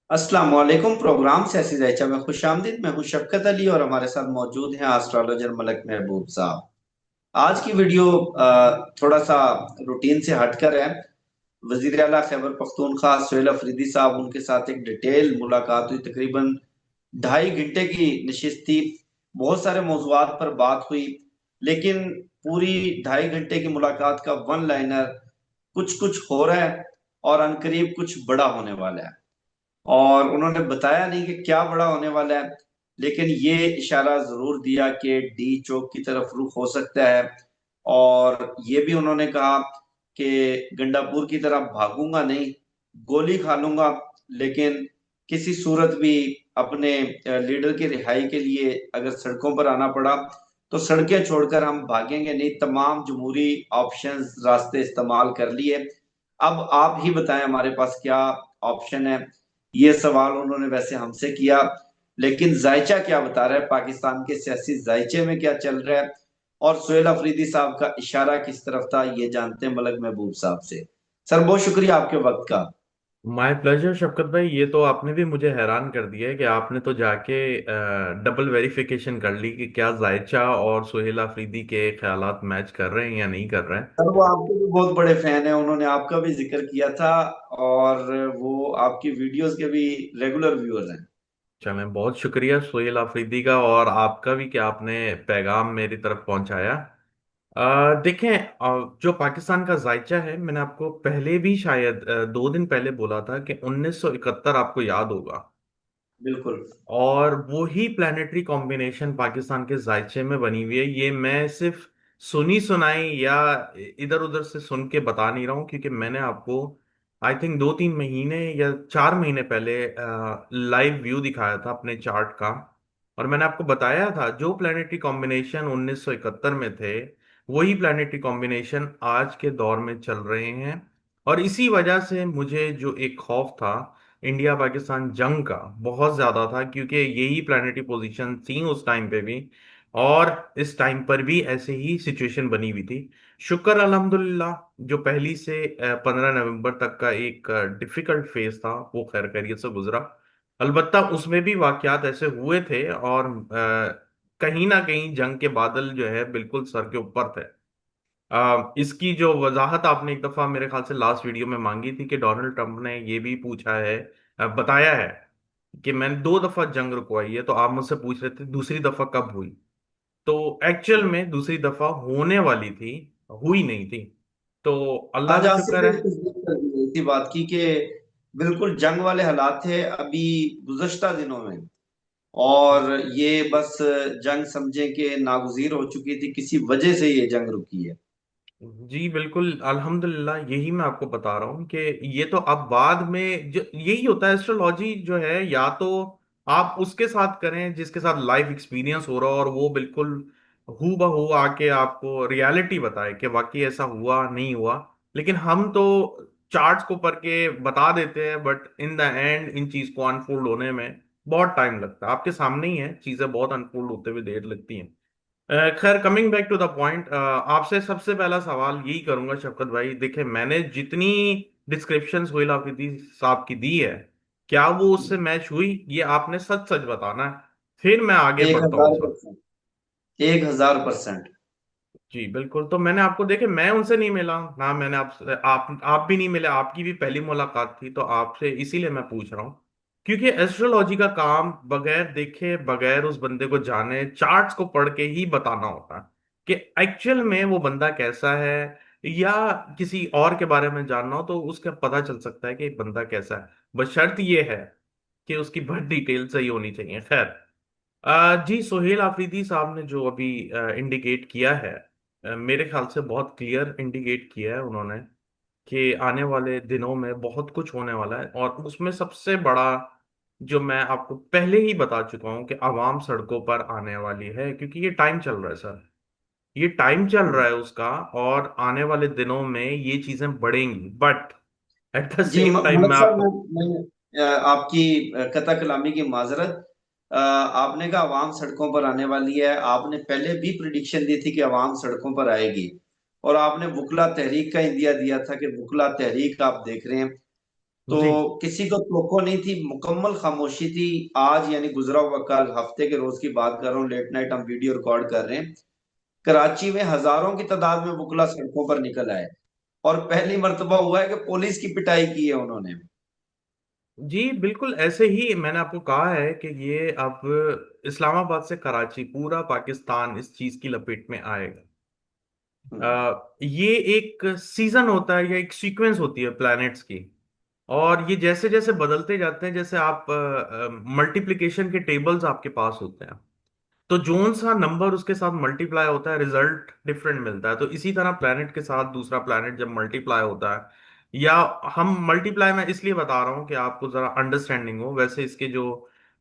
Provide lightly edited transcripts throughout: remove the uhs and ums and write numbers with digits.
अस्सलाम वालेकुम। प्रोग्राम सियासी जायचा में खुशामदीद। मैं हूं शफकत अली और हमारे साथ मौजूद हैं एस्ट्रोलॉजर मलक महबूब साहब। आज की वीडियो थोड़ा सा रूटीन से हटकर है। वजीर आला खैबर पख्तूनख्वा सोहेल अफरीदी साहब, उनके साथ एक डिटेल मुलाकात हुई। तकरीबन 2.5 घंटे की नशिस्त थी। बहुत सारे मौजुआत पर बात हुई, लेकिन पूरी 2.5 घंटे की मुलाकात का वन लाइनर कुछ कुछ हो रहा है और अनकरीब कुछ बड़ा होने वाला है। और उन्होंने बताया नहीं कि क्या बड़ा होने वाला है, लेकिन ये इशारा जरूर दिया कि डी चौक की तरफ रुख हो सकता है। और ये भी उन्होंने कहा कि गंडापुर की तरफ भागूंगा नहीं, गोली खा लूंगा, लेकिन किसी सूरत भी अपने लीडर की रिहाई के लिए अगर सड़कों पर आना पड़ा तो सड़कें छोड़कर हम भागेंगे नहीं। तमाम जमहूरी ऑप्शंस, रास्ते इस्तेमाल कर लिए। अब आप ही बताएं हमारे पास क्या ऑप्शन है। ये सवाल उन्होंने वैसे हमसे किया, लेकिन जायचा क्या बता रहा है, पाकिस्तान के सियासी जायचे में क्या चल रहा है और सोहेल अफरीदी साहब का इशारा किस तरफ था, ये जानते हैं मलक महबूब साहब से। सर, बहुत शुक्रिया आपके वक्त का। माय प्लेजर शफकत भाई। ये तो आपने भी मुझे हैरान कर दिया है कि आपने तो जाके डबल वेरिफिकेशन कर ली कि क्या जायचा और सुहेल अफरीदी के ख्यालात मैच कर रहे हैं या नहीं कर रहे हैं। सर, वो आपके भी बहुत बड़े फैन हैं, उन्होंने आपका भी जिक्र किया था और वो आपकी वीडियोस के भी रेगुलर व्यूअर्स हैं। चलें, बहुत शुक्रिया सुहेल अफरीदी का और आपका भी कि आपने पैगाम मेरी तरफ पहुंचाया। देखें, जो पाकिस्तान का जायचा है, मैंने आपको पहले भी शायद 2 दिन पहले बोला था कि 1971 आपको याद होगा। बिल्कुल। और वो ही प्लानिटरी कॉम्बिनेशन पाकिस्तान के जायचे में बनी हुई है। ये मैं सिर्फ सुनी सुनाई या इधर उधर से सुन के बता नहीं रहा हूँ, क्योंकि मैंने आपको आई थिंक 2-3 महीने या 4 महीने पहले लाइव व्यू दिखाया था अपने चार्ट का। और मैंने आपको बताया था जो प्लानिटरी कॉम्बिनेशन 1971 में थे, वही प्लानिटरी कॉम्बिनेशन आज के दौर में चल रहे हैं। और इसी वजह से मुझे जो एक खौफ था इंडिया पाकिस्तान जंग का, बहुत ज्यादा था, क्योंकि यही प्लानिटरी पोजीशन थी उस टाइम पे भी। और इस टाइम पर भी ऐसे ही सिचुएशन बनी हुई थी। शुक्र अल्हम्दुलिल्लाह, जो पहली से 15 नवंबर तक का एक डिफिकल्ट फेज था, वो खैर खैरियत से गुजरा। अलबत्ता उसमें भी वाकयात ऐसे हुए थे और कहीं ना कहीं जंग के बादल जो है बिल्कुल सर के ऊपर थे। इसकी जो वजाहत आपने एक दफा मेरे ख्याल से लास्ट वीडियो में मांगी थी कि डोनाल्ड ट्रंप ने ये भी पूछा है, बताया है कि मैंने 2 दफा जंग रुकवाई है। तो आप मुझसे पूछ रहे थे दूसरी दफा कब हुई। तो एक्चुअल में दूसरी दफा होने वाली थी, हुई नहीं थी। तो अल्लाह आज का आपसे शुक्र फिर है। तस्दीक कर दी गई थी बात की कि बिल्कुल जंग वाले हालात थे अभी गुज़श्ता दिनों में, और ये बस जंग समझे कि नागुज़ीर हो चुकी थी, किसी वजह से ये जंग रुकी है। जी बिल्कुल अल्हम्दुलिल्लाह, यही मैं आपको बता रहा हूँ कि ये तो अब बाद में जो यही होता है, एस्ट्रोलॉजी जो है, या तो आप उसके साथ करें जिसके साथ लाइफ एक्सपीरियंस हो रहा हो और वो बिल्कुल हू बहू आके आपको रियलिटी बताए कि वाकई ऐसा हुआ नहीं हुआ। लेकिन हम तो चार्ट्स को पढ़ के बता देते हैं, but in the and in चीज को अनफोल्ड होने में बहुत टाइम लगता है। आपके सामने ही है, चीजें बहुत अनफोल्ड होते हुए देर लगती हैं। खैर, coming back to the point, आपसे सबसे पहला सवाल यही करूंगा शफकत भाई। देखिए, मैंने जितनी डिस्क्रिप्शन सोहेल आफरीदी साहब की दी है, क्या वो उससे मैच हुई, ये आपने सच सच बताना है, फिर मैं आगे एक बढ़ता हूँ हजार इस वक्त। परसेंट 1000%। जी बिल्कुल। तो मैंने आपको देखे, मैं उनसे नहीं मिला ना, मैंने आपसे आप भी नहीं मिले, आपकी भी पहली मुलाकात थी, तो आपसे इसीलिए मैं पूछ रहा हूँ। क्योंकि एस्ट्रोलॉजी का काम बगैर देखे, बगैर उस बंदे को जाने, चार्ट्स को पढ़ के ही बताना होता है कि एक्चुअल में वो बंदा कैसा है। या किसी और के बारे में जानना हो तो उसका पता चल सकता है कि बंदा कैसा है, बस शर्त ये है कि उसकी बर्थ डिटेल सही होनी चाहिए। खैर, जी सोहेल आफरीदी साहब ने जो अभी इंडिकेट किया है, मेरे ख्याल से बहुत क्लियर इंडिकेट किया है उन्होंने कि आने वाले दिनों में बहुत कुछ होने वाला है। और उसमें सबसे बड़ा, जो मैं आपको पहले ही बता चुका हूं, कि आवाम सड़कों पर आने वाली है, क्योंकि ये टाइम चल रहा है सर, ये टाइम चल रहा है उसका। और आने वाले दिनों में ये चीजें बढ़ेंगी, बट एट द जी सेम टाइम मलिक मैं साहब, आपको। आपकी कता कलामी की माजरत। आपने कहा आवाम सड़कों पर आने वाली है, आपने पहले भी प्रिडिक्शन दी थी कि आवाम सड़कों पर आएगी। और आपने वकला तहरीक का इंदिया दिया था कि वकला तहरीक आप देख रहे हैं। तो जी किसी को तवक्को नहीं थी, मुकम्मल खामोशी थी। आज यानी गुजरा हुआ कल, हफ्ते के रोज की बात कर रहा हूँ, लेट नाइट हम वीडियो रिकॉर्ड कर रहे हैं, कराची में हजारों की तादाद में वकला सड़कों पर निकल आए। और पहली मर्तबा हुआ है कि पुलिस की पिटाई की है उन्होंने। जी, बिल्कुल ऐसे ही मैंने आपको कहा है कि ये अब इस्लामाबाद से कराची पूरा पाकिस्तान इस चीज की लपेट में आएगा। हम्म। ये एक सीजन होता है या एक सीक्वेंस होती है प्लैनेट्स की। और ये जैसे जैसे बदलते जाते हैं, जैसे आप मल्टीप्लिकेशन के टेबल्स आपके पास होते हैं, तो जोन सा नंबर उसके साथ मल्टीप्लाई होता है, रिजल्ट डिफरेंट मिलता है। तो इसी तरह प्लैनेट के साथ दूसरा प्लैनेट जब मल्टीप्लाई होता है, या हम मल्टीप्लाई, मैं इसलिए बता रहा हूँ कि आपको जरा अंडरस्टैंडिंग हो, वैसे इसके जो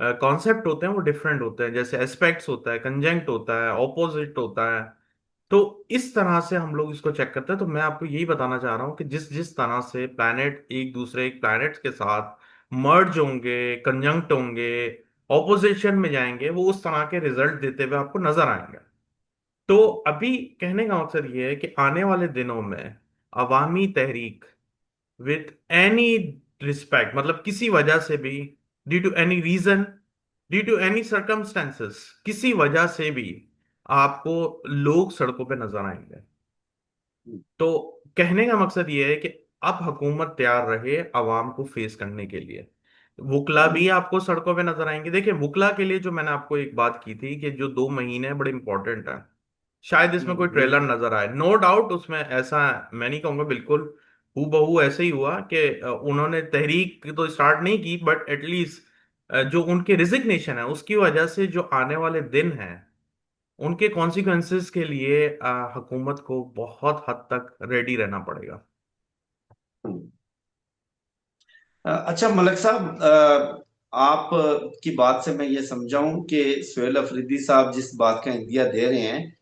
कॉन्सेप्ट होते हैं वो डिफरेंट होते हैं। जैसे एस्पेक्ट्स होता है, कंजंक्ट होता है, ऑपोजिट होता है। तो इस तरह से हम लोग इसको चेक करते हैं। तो मैं आपको यही बताना चाह रहा हूँ कि जिस जिस तरह से प्लैनेट एक दूसरे प्लैनेट्स के साथ मर्ज होंगे, कंजंक्ट होंगे, ऑपोजिशन में जाएंगे, वो उस तरह के रिजल्ट देते हुए आपको नजर आएंगे। तो अभी कहने का मकसद ये है कि आने वाले दिनों में Awami Tehreek with any respect, मतलब किसी वजह से भी, due to any reason, due to any circumstances, किसी वजह से भी आपको लोग सड़कों पे नजर आएंगे। तो कहने का मकसद ये है कि अब हुकूमत तैयार रहे अवाम को फेस करने के लिए। वुकला भी हम्म। आपको सड़कों पे नजर आएंगे। देखिए, वुकला के लिए जो मैंने आपको एक बात की थी कि जो 2 महीने हैं बड़े इंपॉर्टेंट है, शायद इसमें कोई ट्रेलर बिल्कुल। नजर आए, नो डाउट उसमें ऐसा। मैं नहीं कहूंगा बिल्कुल हूबहू ऐसे ही हुआ कि उन्होंने तहरीक तो स्टार्ट नहीं की, बट एटलीस्ट जो उनके रिजिग्नेशन है उसकी वजह से जो आने वाले दिन हैं उनके कॉन्सिक्वेंसेस के लिए हुकूमत को बहुत हद तक रेडी रहना पड़ेगा। हम्म। अच्छा मलिक साहब, आप की बात से मैं ये समझाऊं कि सुहेल अफरीदी साहब जिस बात का इंदिया दे रहे हैं,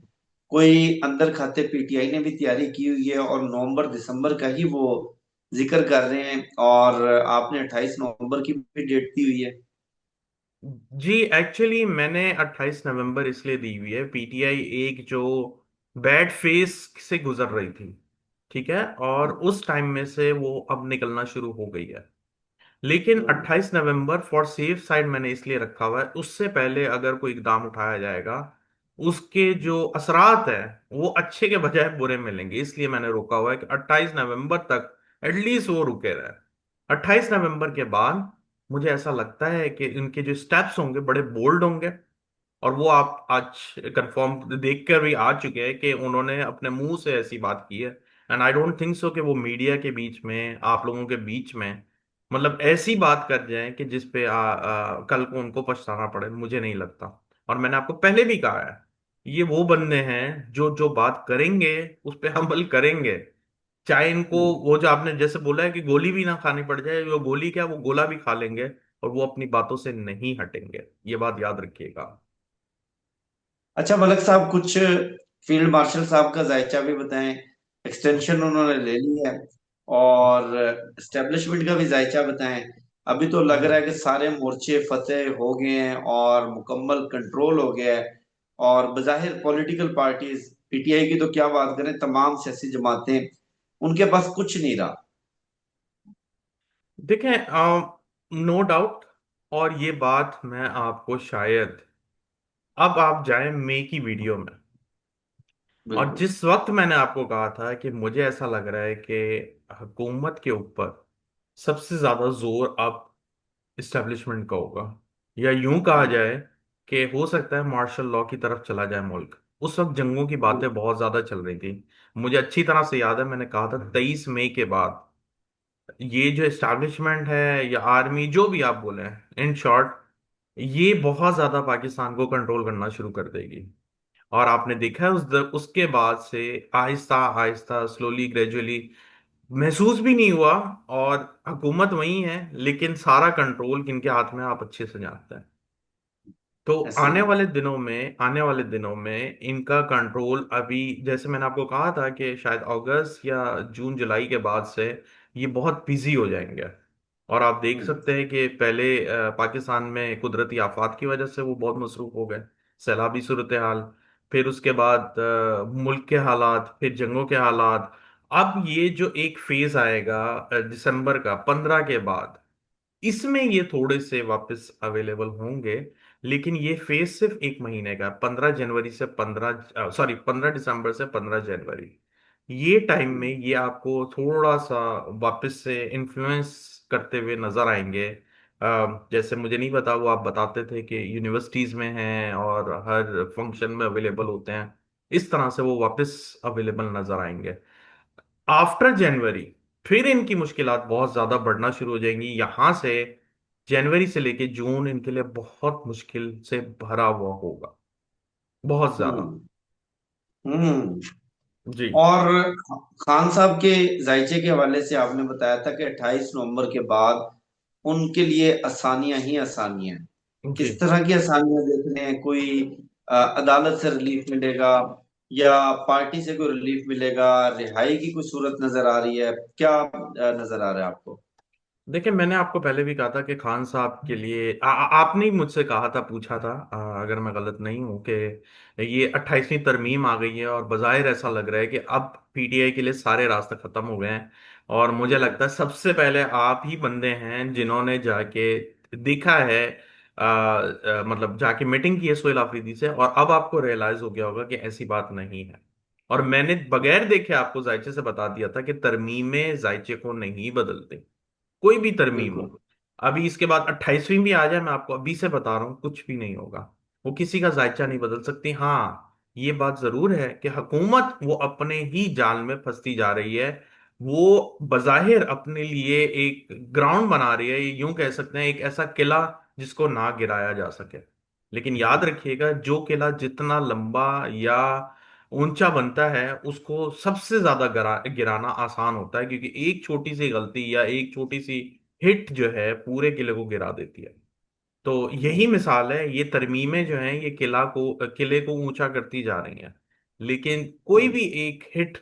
कोई अंदर खाते पीटीआई ने भी तैयारी की हुई है और नवंबर दिसंबर का ही वो जिक्र कर रहे हैं, और आपने 28 नवंबर की भी डेट दी हुई है। जी, एक्चुअली मैंने 28 नवंबर इसलिए दी हुई है, पीटीआई एक जो बैड फेस से गुजर रही थी, ठीक है, और उस टाइम में से वो अब निकलना शुरू हो गई है। लेकिन हम्म। 28 नवंबर फॉर सेफ साइड मैंने इसलिए रखा हुआ है, उससे पहले अगर कोई इकदाम उठाया जाएगा उसके जो असरात है वो अच्छे के बजाय बुरे मिलेंगे, इसलिए मैंने रोका हुआ है कि 28 नवंबर तक एटलीस्ट वो रुके रहे। 28 नवंबर के बाद मुझे ऐसा लगता है कि इनके जो स्टेप्स होंगे बड़े बोल्ड होंगे। और वो आप आज कंफर्म देख कर भी आ चुके हैं कि उन्होंने अपने मुंह से ऐसी बात की है। And I don't think so कि वो मीडिया के बीच में, आप लोगों के बीच में, मतलब ऐसी बात कर जाए कि जिस पे कल को उनको पछताना पड़े, मुझे नहीं लगता। और मैंने आपको पहले भी कहा है, ये वो बंदे हैं जो जो बात करेंगे उस पे अमल करेंगे। चाहे इनको हम्म। वो जो आपने जैसे बोला है कि गोली भी ना खानी पड़ जाए, वो गोली क्या, वो गोला भी खा लेंगे। और वो अपनी बातों से नहीं हटेंगे, ये बात याद रखिएगा। अच्छा मलिक साहब, कुछ फील्ड मार्शल साहब का जायचा भी बताएं। एक्सटेंशन उन्होंने ले ली है, और एस्टेब्लिशमेंट का भी जायचा बताएं। अभी तो लग रहा है कि सारे मोर्चे फतेह हो गए हैं और मुकम्मल कंट्रोल हो गया है। और बजाहिर पॉलिटिकल पार्टीज, पीटीआई की तो क्या बात करें, तमाम सियासी जमातें, उनके पास कुछ नहीं रहा। देखें, नो डाउट, और ये बात मैं आपको शायद, अब आप जाएं मई की वीडियो में, और बिल्कुल। जिस वक्त मैंने आपको कहा था कि मुझे ऐसा लग रहा है कि हुकूमत के ऊपर सबसे ज्यादा जोर अब इस्टेब्लिशमेंट का होगा, या यूं कहा हम्म। जाए कि हो सकता है मार्शल लॉ की तरफ चला जाए मुल्क। उस वक्त जंगों की बातें बहुत ज्यादा चल रही थी। मुझे अच्छी तरह से याद है, मैंने कहा था 23 मई के बाद ये जो एस्टैब्लिशमेंट है या आर्मी, जो भी आप बोले, इन शॉर्ट, ये बहुत ज्यादा पाकिस्तान को कंट्रोल करना शुरू कर देगी। और आपने देखा है उसके बाद से आहिस्ता आहिस्ता, स्लोली, ग्रेजुअली, महसूस भी नहीं हुआ। और हुकूमत वही है, लेकिन सारा कंट्रोल किनके हाथ में है, आप अच्छे से जानते हैं। तो ऐसे ही है। आने वाले दिनों में इनका कंट्रोल, अभी जैसे मैंने आपको कहा था कि शायद अगस्त या जून जुलाई के बाद से ये बहुत बिजी हो जाएंगे। और आप देख हम्म। सकते हैं कि पहले पाकिस्तान में कुदरती आफात की वजह से वो बहुत मसरूफ हो गए, सैलाबी सूरत हाल, फिर उसके बाद मुल्क के हालात, फिर जंगों के हालात, अब ये जो एक फेज आएगा दिसंबर का 15 के बाद, इसमें ये थोड़े से वापस अवेलेबल होंगे। लेकिन ये फेज सिर्फ एक महीने का, 15 जनवरी से 15 दिसंबर से 15 जनवरी, ये टाइम में ये आपको थोड़ा सा वापस से इन्फ्लुएंस करते हुए नजर आएंगे। जैसे मुझे नहीं पता, वो आप बताते थे कि यूनिवर्सिटीज में हैं और हर फंक्शन में अवेलेबल होते हैं, इस तरह से वो वापस अवेलेबल नजर आएंगे। आफ्टर जनवरी फिर इनकी मुश्किलात बहुत ज्यादा बढ़ना शुरू हो जाएंगी। यहां से जनवरी से लेके जून इनके लिए बहुत मुश्किल से भरा हुआ होगा, बहुत ज्यादा। हम्म। हम्म। जी। और खान साहब के जायचे के हवाले से आपने बताया था कि 28 नवंबर के बाद उनके लिए आसानियां ही आसानियां हैं। जी। किस तरह की आसानियां देख रहे हैं? कोई अदालत से रिलीफ मिलेगा, या पार्टी से कोई रिलीफ मिलेगा, रिहाई की कोई सूरत नजर आ रही है? क्या नजर आ रहा है आपको? देखिए, मैंने आपको पहले भी कहा था कि खान साहब के लिए आपने ही मुझसे कहा था, पूछा था, अगर मैं गलत नहीं हूं, कि ये 28वीं तरमीम आ गई है और बाज़ाहिर ऐसा लग रहा है कि अब पीटीआई के लिए सारे रास्ते खत्म हो गए हैं। और मुझे लगता है सबसे पहले आप ही बंदे हैं जिन्होंने जाके देखा है, मतलब जाके मीटिंग की है सोहेल आफरीदी से, और अब आपको रियलाइज हो गया होगा कि ऐसी बात नहीं है। और मैंने बगैर देखे आपको जायचे से बता दिया था कि तरमीमें जायचे को नहीं बदलते, कोई भी तरमीम बिल्कुल। हो। अभी इसके बाद 28वीं भी आ जाए, मैं आपको अभी से बता रहा हूँ, कुछ भी नहीं होगा। वो किसी का जायचा नहीं बदल सकती। हाँ, ये बात जरूर है कि हुकूमत वो अपने ही जाल में फंसती जा रही है। वो बजाहिर अपने लिए एक ग्राउंड बना रही है, यूं कह सकते हैं, एक ऐसा किला जिसको ना गिराया जा सके। लेकिन याद रखिएगा, जो किला जितना लंबा या ऊंचा बनता है, उसको सबसे ज्यादा गिराना आसान होता है, क्योंकि एक छोटी सी गलती या एक छोटी सी हिट जो है पूरे किले को गिरा देती है। तो यही मिसाल है, ये तरमीमें जो हैं ये किले को ऊंचा करती जा रही हैं। लेकिन कोई भी एक हिट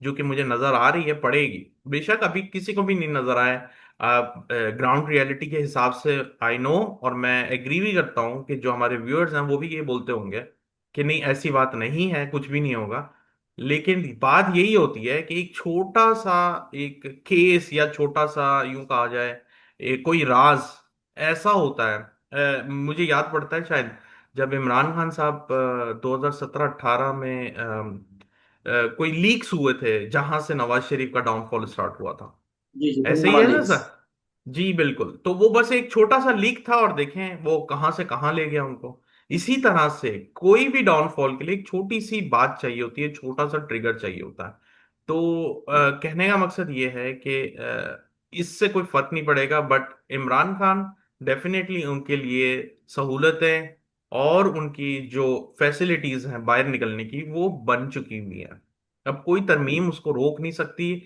जो कि मुझे नजर आ रही है पड़ेगी, बेशक अभी किसी को भी नहीं नजर आए ग्राउंड रियलिटी के हिसाब से, आई नो। और मैं एग्री भी करता हूँ कि जो हमारे व्यूअर्स हैं वो भी ये बोलते होंगे कि नहीं, ऐसी बात नहीं है, कुछ भी नहीं होगा। लेकिन बात यही होती है कि एक छोटा सा एक केस, या छोटा सा यूं कहा जाए कोई राज ऐसा होता है। मुझे याद पड़ता है शायद, जब इमरान खान साहब 2017-18 में कोई लीक्स हुए थे जहां से नवाज शरीफ का डाउनफॉल स्टार्ट हुआ था। जी जी, ऐसे ही पुलवामा है ना लीक्स। सर? जी बिल्कुल। तो वो बस एक छोटा सा लीक था और देखें वो कहां से कहां ले गया उनको। इसी तरह से कोई भी डाउनफॉल के लिए एक छोटी सी बात चाहिए होती है, छोटा सा ट्रिगर चाहिए होता है। तो कहने का मकसद ये है कि इससे कोई फर्क नहीं पड़ेगा, बट इमरान खान डेफिनेटली उनके लिए सहूलतें और उनकी जो फैसिलिटीज हैं बाहर निकलने की, वो बन चुकी हुई हैं। अब कोई तरमीम उसको रोक नहीं सकती।